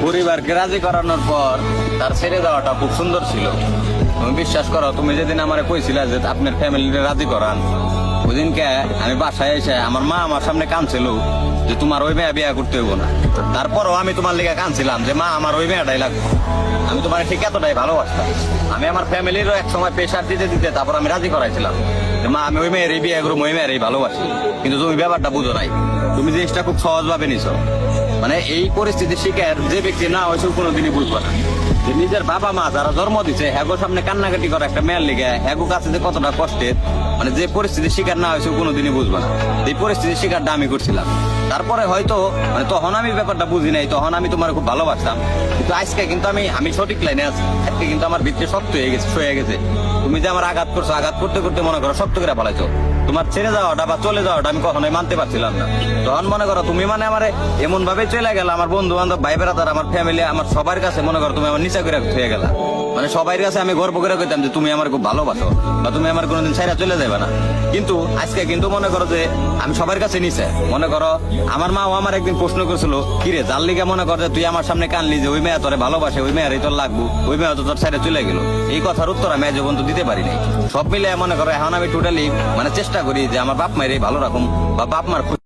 পরিবারকে রাজি করানোর পর তার ছেড়ে দেওয়াটা খুব সুন্দর ছিল। তুমি বিশ্বাস করো, তুমি যেদিন আমারে কইছিলা যে আপনার ফ্যামিলিকে রাজি করান, ওইদিনকে আমি বাসায় এসে আমার মা আমার সামনে কাঁদছিল যে তোমার ওই মেয়ে বিয়ে করতে হইব না। তারপরও আমি তোমার লিগে কাঁদছিলাম যে মা আমার ওই মেয়েটাই লাগবে। আমি তোমার ঠিক এতটাই ভালোবাসতাম। আমি আমার ফ্যামিলিরও এক সময় প্রেশার দিতে দিতে তারপর আমি রাজি করাইছিলাম যে মা আমি ওই মেয়েরই বিয়ে করবো, ওই মেয়েরই ভালোবাসি। কিন্তু তুমি ব্যাপারটা বুঝো নাই, তুমি জিনিসটা খুব সহজ ভাবে নিছো। মানে এই পরিস্থিতির শিকার যে ব্যক্তি না হয়েছে কোনোদিনই বুঝবে না যে নিজের বাবা মা যারা জন্ম দিচ্ছে হ্যাগো সামনে কান্নাকাটি করে একটা মেয়ের লিগে হ্যাগো কাছে যে কতটা কষ্টের, মানে যে পরিস্থিতির শিকার না হয়েছে কোনোদিনই বুঝবে না। এই পরিস্থিতির শিকারটা আমি করছিলাম। তারপরে হয়তো মানে তখন আমি ব্যাপারটা বুঝি নাই, তখন আমি তোমার খুব ভালোবাসতাম। কিন্তু আজকে কিন্তু আমি সঠিক লাইনে আছি। আজকে কিন্তু আমার ভিতরে শক্ত হয়ে গেছে, সয়ে গেছে। তুমি যে আমার আঘাত করছো, আঘাত করতে করতে মনে করো শক্ত করে ফেলাইছো। তোমার ছেড়ে যাওয়াটা বা চলে যাওয়াটা আমি কখনোই মানতে পারছিলাম না। তখন মনে করো তুমি মানে আমার এমন ভাবে চলে গেল, আমার বন্ধু বান্ধব ভাই বেড়াতার আমার ফ্যামিলি আমার সবার কাছে মনে করো তুমি আমার নিচা করে হয়ে গেলা। মানে সবার কাছে আমি গর্ব করে কইতাম যে তুমি আমার খুব ভালোবাসো বা তুমি আমার কোনোদিন ছাইরা চলে যাবে না। কিন্তু আজকে কিন্তু মনে করো যে আমি সবার কাছে নিচে। মনে করো আমার মাও আমার একদিন প্রশ্ন করেছিল, কিরে যার লিগে মনে কর যে তুই আমার সামনে কানলি যে ওই মেয়ে তোরে ভালোবাসে, ওই মেয়েরই তোর লাগবো, ওই মেয়ে তো তোর ছাইরা চলে গেল। এই কথার উত্তর আমি আজ পর্যন্ত দিতে পারি নাই। সব মিলে মনে করো এখন আমি টোটালি মানে চেষ্টা করি যে আমার বাপ মায়ের ভালো রাখুন বা বাপ মার